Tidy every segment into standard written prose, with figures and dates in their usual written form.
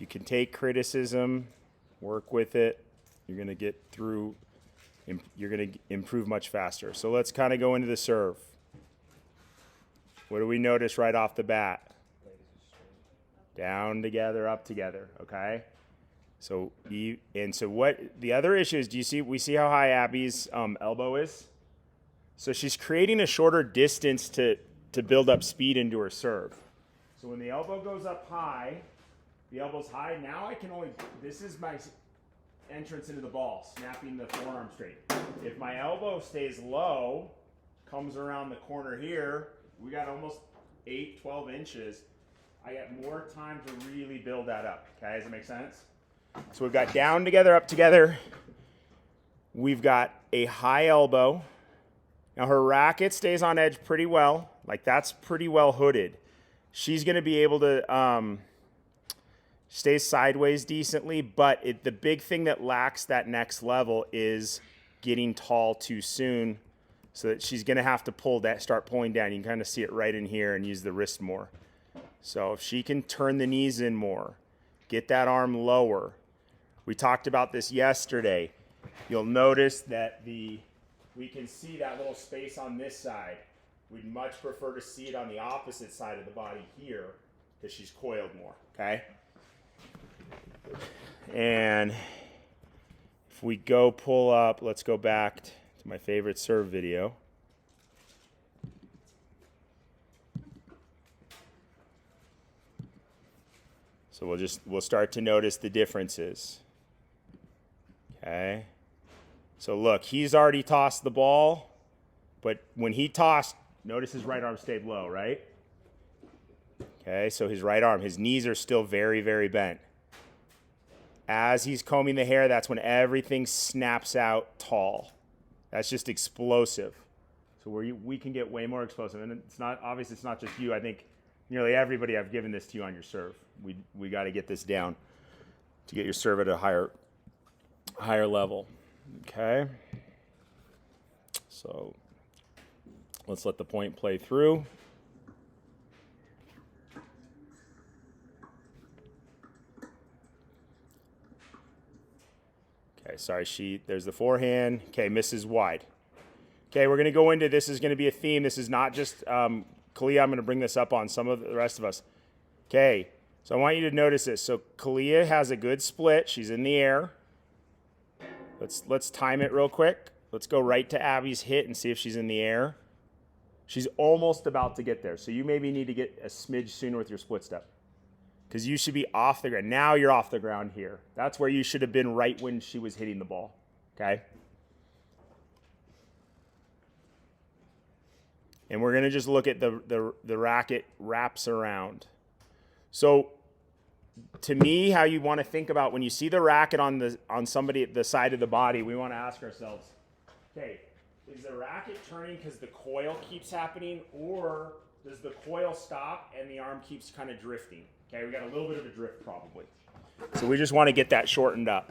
You can take criticism, work with it. You're going to get through, you're going to improve much faster. So let's kind of go into the serve. What do we notice right off the bat? Down together, up together, okay? So what the other issue is, we see how high Abbie's elbow is? So she's creating a shorter distance to build up speed into her serve. So when the elbow goes up high, the elbow's high, now I can only, this is my entrance into the ball, snapping the forearm straight. If my elbow stays low, comes around the corner here, we got almost 8, 12 inches. I get more time to really build that up, okay? Does that make sense? So we've got down together, up together. We've got a high elbow. Now her racket stays on edge pretty well. Like that's pretty well hooded. She's going to be able to stay sideways decently, but the big thing that lacks that next level is getting tall too soon, so that she's going to have to start pulling down. You can kind of see it right in here and use the wrist more. So if she can turn the knees in more, get that arm lower. We talked about this yesterday. You'll notice that we can see that little space on this side. We'd much prefer to see it on the opposite side of the body here, because she's coiled more, okay? And if we go pull up, let's go back to my favorite serve video. So we'll start to notice the differences. Okay. So look, he's already tossed the ball, but when he tossed, notice his right arm stayed low, right? Okay, so his right arm, his knees are still very, very bent. As he's combing the hair, that's when everything snaps out tall. That's just explosive. So we can get way more explosive. And it's not, obviously it's not just you. I think nearly everybody I've given this to you on your serve. We got to get this down to get your serve at a higher level. Okay. So let's let the point play through. Okay, sorry, there's the forehand. Okay, misses wide. Okay, we're going to go into, this is going to be a theme. This is not just, Kalia, I'm going to bring this up on some of the rest of us. Okay, so I want you to notice this. So Kalia has a good split. She's in the air. Let's time it real quick. Let's go right to Abbie's hit and see if she's in the air. She's almost about to get there. So you maybe need to get a smidge sooner with your split step, because you should be off the ground. Now you're off the ground here. That's where you should have been right when she was hitting the ball, okay? And we're going to just look at the racket wraps around. So to me, how you want to think about when you see the racket on somebody at the side of the body, we want to ask ourselves, okay, is the racket turning because the coil keeps happening, or does the coil stop and the arm keeps kind of drifting? Okay, we got a little bit of a drift probably. So we just want to get that shortened up.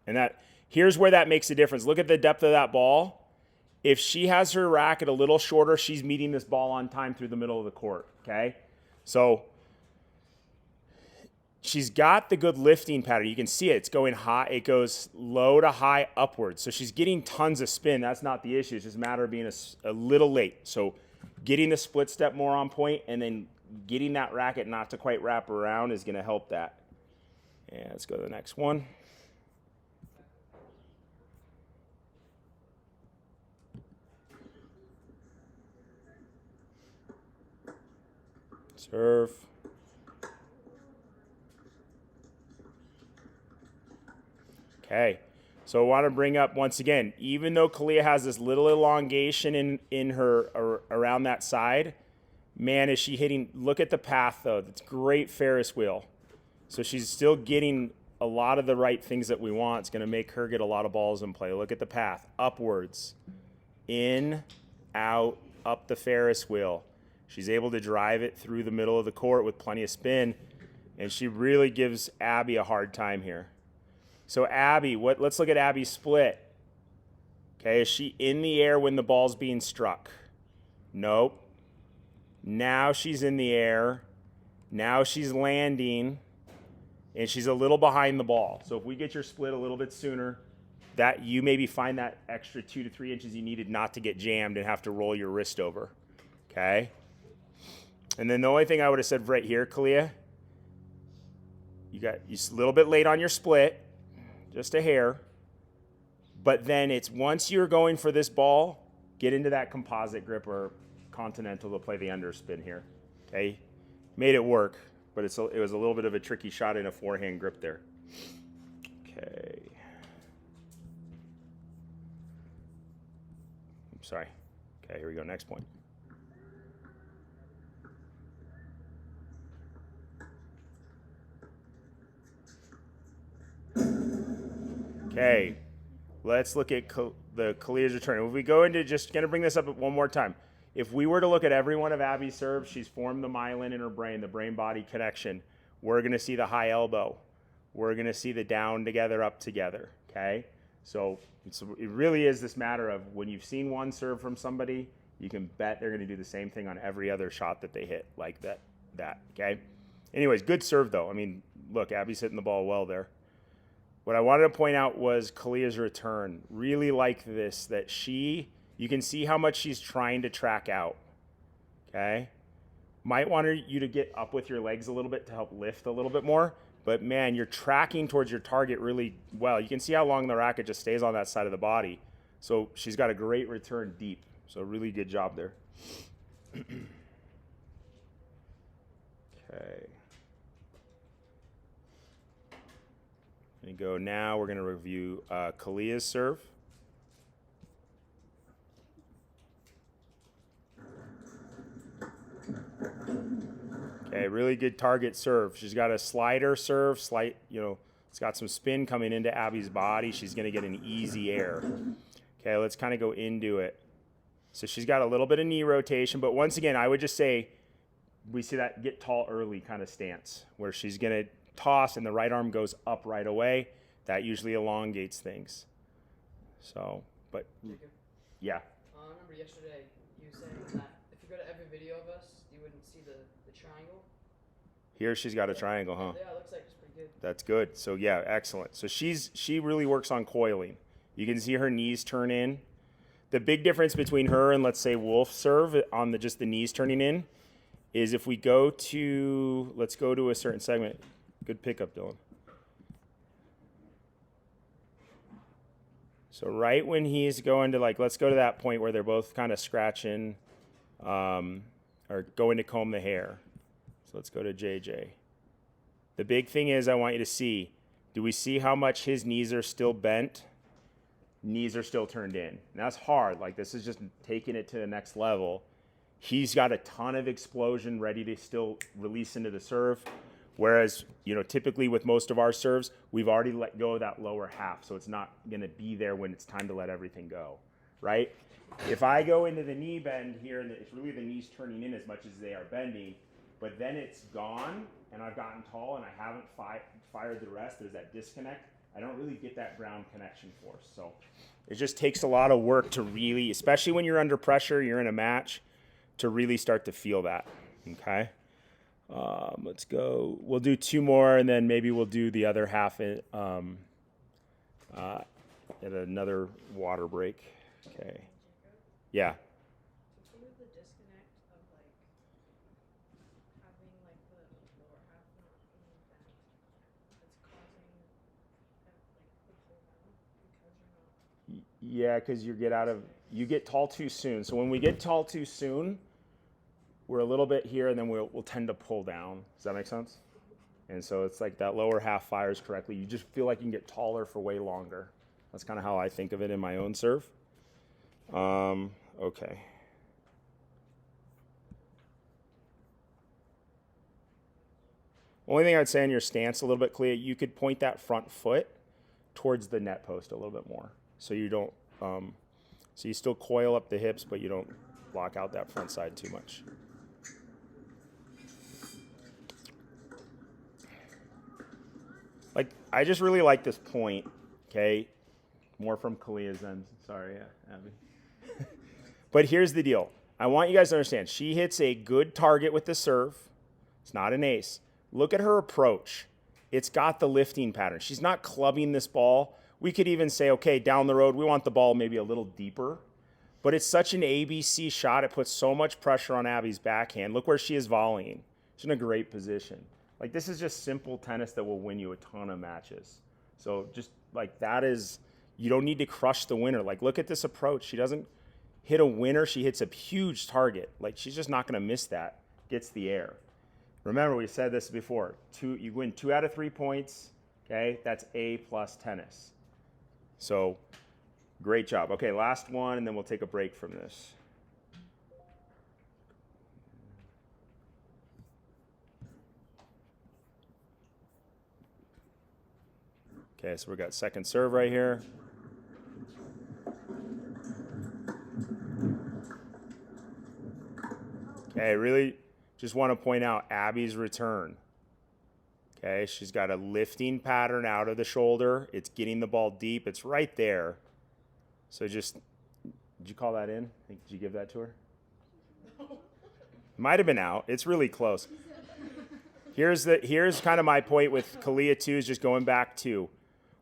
And here's where that makes a difference. Look at the depth of that ball. If she has her racket a little shorter, she's meeting this ball on time through the middle of the court, okay? So she's got the good lifting pattern. You can see it. It's going high. It goes low to high upwards. So she's getting tons of spin. That's not the issue. It's just a matter of being a little late. So getting the split step more on point and then getting that racket not to quite wrap around is going to help that. And let's go to the next one. Serve. Okay, so I want to bring up once again, even though Kalia has this little elongation in her around that side, man, is she hitting, look at the path though, that's great Ferris wheel. So she's still getting a lot of the right things that we want. It's going to make her get a lot of balls in play. Look at the path, upwards, in, out, up the Ferris wheel. She's able to drive it through the middle of the court with plenty of spin, and she really gives Abbie a hard time here. So Abbie, let's look at Abbie's split. Okay, is she in the air when the ball's being struck? Nope. Now she's in the air. Now she's landing. and she's a little behind the ball. So if we get your split a little bit sooner, that you maybe find that extra 2 to 3 inches you needed not to get jammed and have to roll your wrist over, okay? And then the only thing I would have said right here, Kalia, you're a little bit late on your split, just a hair. But then it's once you're going for this ball, get into that composite grip or continental to play the underspin here, okay? Made it work, but it was a little bit of a tricky shot in a forehand grip there. Okay. I'm sorry. Okay, here we go, next point. Okay, let's look at the Kalia's return. If we go into, just going to bring this up one more time. If we were to look at every one of Abbie's serves, she's formed the myelin in her brain, the brain-body connection. We're going to see the high elbow. We're going to see the down together, up together, okay? So it really is this matter of when you've seen one serve from somebody, you can bet they're going to do the same thing on every other shot that they hit, like that, okay? Anyways, good serve, though. I mean, look, Abbie's hitting the ball well there. What I wanted to point out was Kalia's return. Really like this, that you can see how much she's trying to track out, okay? Might want you to get up with your legs a little bit to help lift a little bit more, but man, you're tracking towards your target really well. You can see how long the racket just stays on that side of the body. So she's got a great return deep. So really good job there. Okay. And go now, we're going to review Kalia's serve. Okay, really good target serve. She's got a slider serve, it's got some spin coming into Abbie's body. She's going to get an easy air. Okay, let's kind of go into it. So she's got a little bit of knee rotation, but once again, I would just say we see that get tall early kind of stance where she's going to toss and the right arm goes up right away. That usually elongates things. So, but Jacob, yeah. I remember yesterday you saying that if you go to every video of us, you wouldn't see the triangle. Here she's got a triangle, huh? Yeah, it looks like it's pretty good. That's good. So yeah, excellent. So she really works on coiling. You can see her knees turn in. The big difference between her and let's say Wolf's serve on just the knees turning in is if we go to, let's go to a certain segment. Good pickup, Dylan. So right when he's going to let's go to that point where they're both kind of scratching or going to comb the hair. So let's go to JJ. The big thing is I want you to see, do we see how much his knees are still bent? Knees are still turned in. And that's hard. This is just taking it to the next level. He's got a ton of explosion ready to still release into the serve. Whereas, typically with most of our serves, we've already let go of that lower half. So it's not going to be there when it's time to let everything go, right? If I go into the knee bend here, and it's really the knees turning in as much as they are bending, but then it's gone, and I've gotten tall, and I haven't fired the rest, there's that disconnect, I don't really get that ground connection force. So it just takes a lot of work to really, especially when you're under pressure, you're in a match, to really start to feel that, okay? Let's go. We'll do 2 more, and then maybe we'll do the other half at another water break. Okay. Yeah. What is the disconnect of having the lower half not being bent that's causing the pull down because you're not? Yeah, because you get tall too soon. So when we get tall too soon, we're a little bit here, and then we'll tend to pull down. Does that make sense? And so it's like that lower half fires correctly. You just feel like you can get taller for way longer. That's kind of how I think of it in my own serve. Okay. Only thing I'd say on your stance a little bit, Kalia, you could point that front foot towards the net post a little bit more. So you don't, so you still coil up the hips, but you don't block out that front side too much. I just really like this point, okay? More from Kalia's end. Sorry, Abbie. But here's the deal. I want you guys to understand. She hits a good target with the serve. It's not an ace. Look at her approach. it's got the lifting pattern. She's not clubbing this ball. We could even say, okay, down the road, we want the ball maybe a little deeper. But it's such an ABC shot. It puts so much pressure on Abbie's backhand. Look where she is volleying. She's in a great position. Like, this is just simple tennis that will win you a ton of matches. So just like that is, you don't need to crush the winner. Like, look at this approach. She doesn't hit a winner. She hits a huge target. Like, she's just not going to miss that. Gets the air. Remember, we said this before. You win 2 out of 3 points. Okay, that's A+ tennis. So great job. Okay, last one, and then we'll take a break from this. Okay, so we got second serve right here. Okay, really just want to point out Abbie's return. Okay, she's got a lifting pattern out of the shoulder. It's getting the ball deep. It's right there. So just, did you call that in? Did you give that to her? Might have been out. It's really close. Here's kind of my point with Kalia too, is just going back to,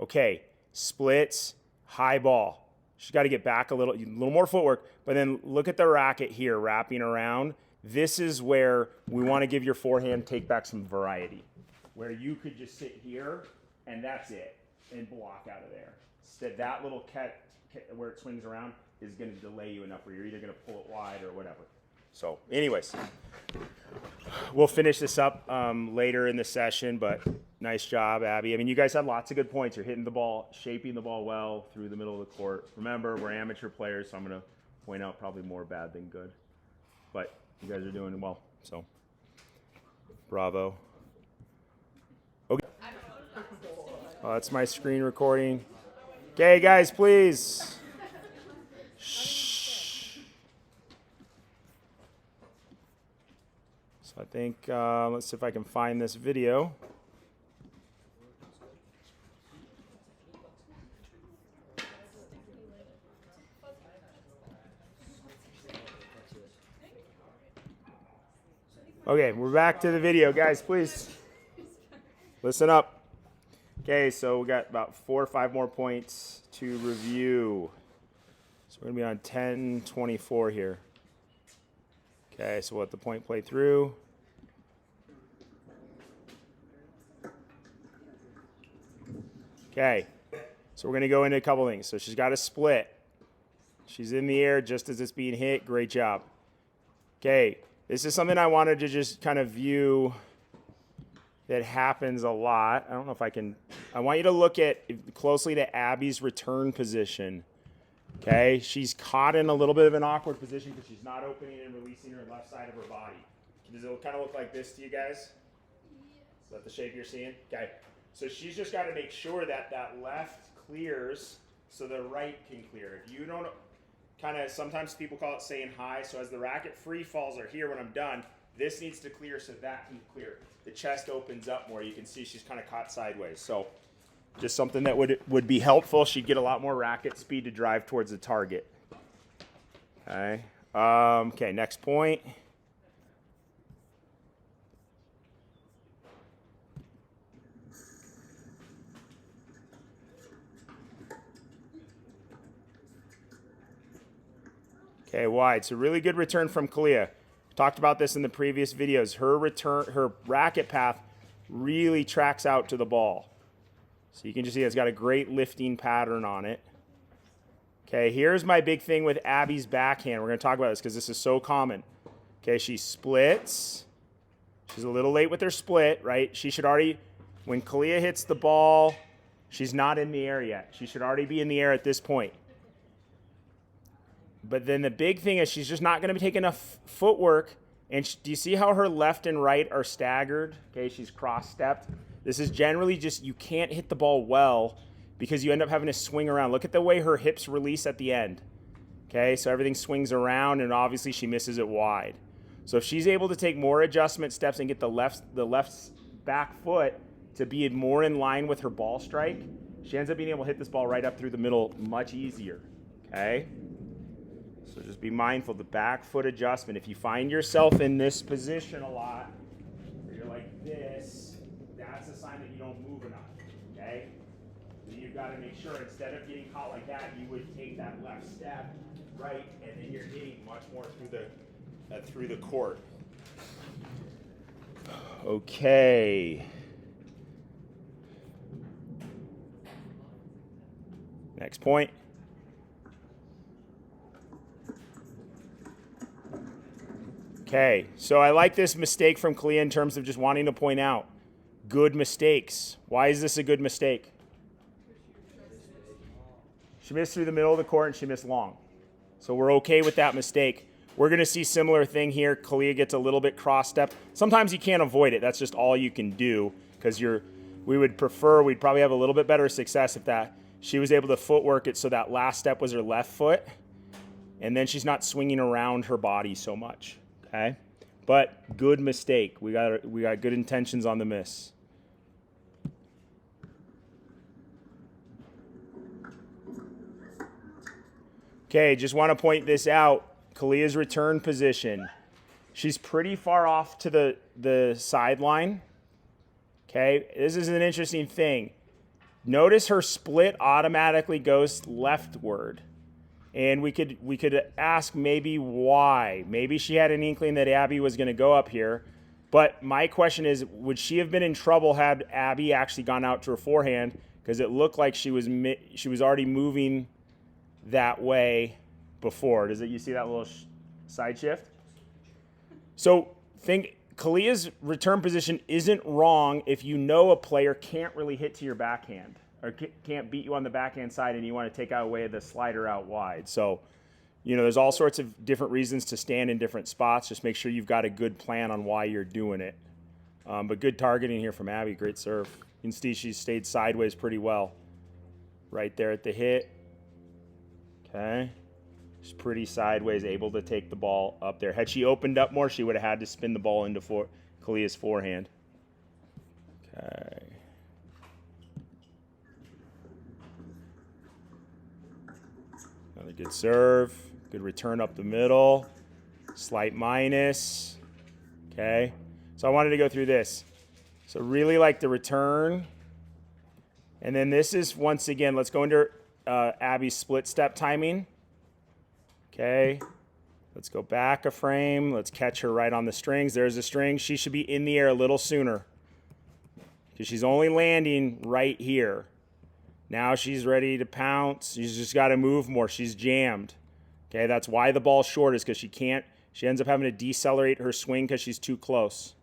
okay, splits, high ball. She's got to get back a little more footwork, but then look at the racket here wrapping around. This is where we want to give your forehand take back some variety, where you could just sit here and that's it, and block out of there. Instead, that little where it swings around is going to delay you enough where you're either going to pull it wide or whatever. So anyways, we'll finish this up later in the session, but nice job, Abbie. I mean, you guys had lots of good points. You're hitting the ball, shaping the ball well through the middle of the court. Remember, we're amateur players, so I'm going to point out probably more bad than good. But you guys are doing well, so bravo. Okay. Oh, that's my screen recording. Okay, guys, please. Shh. So I think, let's see if I can find this video. Okay, we're back to the video. Guys, please listen up. Okay, so we got about 4 or 5 more points to review. So we're going to be on 10:24 here. Okay, so we'll let the point play through. Okay, so we're going to go into a couple things. So she's got a split. She's in the air just as it's being hit. Great job. Okay, this is something I wanted to just kind of view that happens a lot. I don't know if I want you to look closely to Abbie's return position. Okay, she's caught in a little bit of an awkward position because she's not opening and releasing her left side of her body. Does it kind of look like this to you guys? Is that the shape you're seeing? Okay, so she's just got to make sure that that left clears so the right can clear. If you don't, sometimes people call it saying high, so as the racket free falls or here when I'm done, this needs to clear so that can clear. The chest opens up more. You can see she's kind of caught sideways. So just something that would be helpful. She'd get a lot more racket speed to drive towards the target. Okay. Okay, next point. Okay, wide. So really good return from Kalia. Talked about this in the previous videos. Her racket path really tracks out to the ball. So you can just see it's got a great lifting pattern on it. Okay, here's my big thing with Abbie's backhand. We're going to talk about this because this is so common. Okay, she splits. She's a little late with her split, right? She should already, when Kalia hits the ball, she's not in the air yet. She should already be in the air at this point. But then the big thing is she's just not going to take enough footwork. And do you see how her left and right are staggered? Okay, she's cross-stepped. This is generally just you can't hit the ball well because you end up having to swing around. Look at the way her hips release at the end. Okay, so everything swings around, and obviously she misses it wide. So if she's able to take more adjustment steps and get the left back foot to be more in line with her ball strike, she ends up being able to hit this ball right up through the middle much easier. Okay? So just be mindful, the back foot adjustment. If you find yourself in this position a lot, where you're like this, that's a sign that you don't move enough, okay? So you've got to make sure instead of getting caught like that, you would take that left step, right, and then you're hitting much more through the court. Okay. Next point. Okay, so I like this mistake from Kalia in terms of just wanting to point out good mistakes. Why is this a good mistake? She missed through the middle of the court and she missed long. So we're okay with that mistake. We're going to see similar thing here. Kalia gets a little bit cross-step. Sometimes you can't avoid it. That's just all you can do because we'd probably have a little bit better success if she was able to footwork it so that last step was her left foot and then she's not swinging around her body so much. Okay, but good mistake. We got good intentions on the miss. Okay, just want to point this out. Kalia's return position. She's pretty far off to the sideline. Okay, this is an interesting thing. Notice her split automatically goes leftward. And we could ask maybe why. Maybe she had an inkling that Abbie was going to go up here. But my question is, would she have been in trouble had Abbie actually gone out to her forehand? Because it looked like she was already moving that way before. You see that little side shift? So Kalia's return position isn't wrong if you know a player can't really hit to your backhand or can't beat you on the backhand side and you want to take away the slider out wide. So, there's all sorts of different reasons to stand in different spots. Just make sure you've got a good plan on why you're doing it. But good targeting here from Abbie. Great serve. You can see she stayed sideways pretty well. Right there at the hit. Okay. She's pretty sideways, able to take the ball up there. Had she opened up more, she would have had to spin the ball into Kalia's forehand. Okay. Another good serve. Good return up the middle. Slight minus. Okay. So I wanted to go through this. So really like the return. And then this is, once again, let's go into Abbie's split step timing. Okay. Let's go back a frame. Let's catch her right on the strings. There's the string. She should be in the air a little sooner because she's only landing right here. Now she's ready to pounce. She's just got to move more. She's jammed. Okay, that's why the ball's short is because she ends up having to decelerate her swing because she's too close.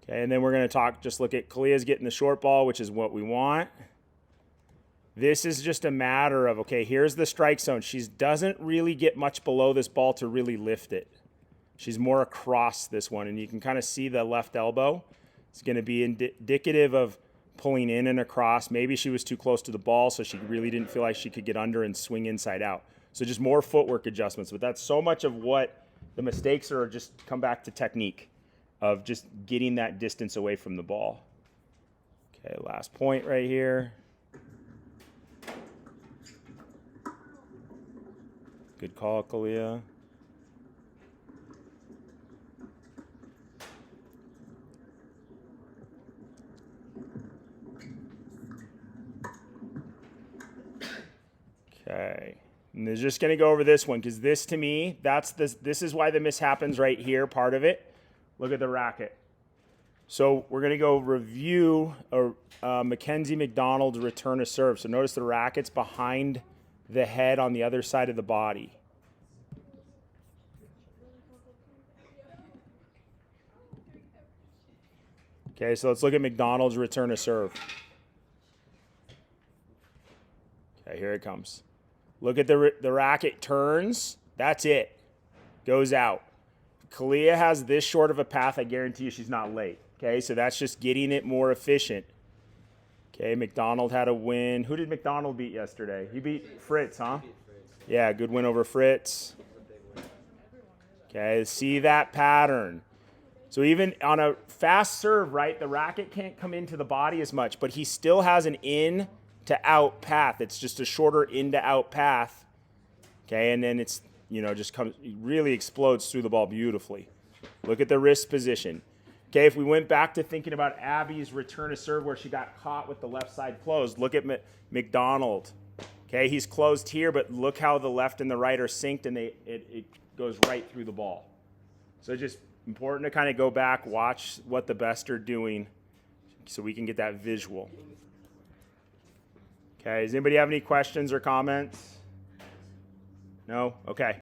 Okay, and then we're going to just look at Kalia's getting the short ball, which is what we want. This is just a matter of, okay, here's the strike zone. She doesn't really get much below this ball to really lift it. She's more across this one, and you can kind of see the left elbow. It's going to be indicative of pulling in and across. Maybe she was too close to the ball, so she really didn't feel like she could get under and swing inside out. So just more footwork adjustments. But that's so much of what the mistakes are, just come back to technique of just getting that distance away from the ball. Okay, last point right here. Good call, Kalia. Okay. And they're just going to go over this one because this, to me, this is why the miss happens right here, part of it. Look at the racket. So we're going to go review Mackenzie McDonald's return to serve. So notice the racket's behind the head on the other side of the body. Okay, so let's look at McDonald's return to serve. Okay, here it comes. Look at the racket turns. That's it. Goes out. Kalia has this short of a path. I guarantee you she's not late. Okay, so that's just getting it more efficient. Okay, McDonald had a win. Who did McDonald beat yesterday? He beat Fritz, huh? Yeah, good win over Fritz. Okay, see that pattern. So even on a fast serve, right, the racket can't come into the body as much, but he still has an in to out path. It's just a shorter in to out path. Okay, and then it's, just really explodes through the ball beautifully. Look at the wrist position. Okay, if we went back to thinking about Abbie's return to serve where she got caught with the left side closed, look at McDonald. Okay, he's closed here, but look how the left and the right are synced, and it goes right through the ball. So it's just important to kind of go back, watch what the best are doing so we can get that visual. Okay, does anybody have any questions or comments? No? Okay.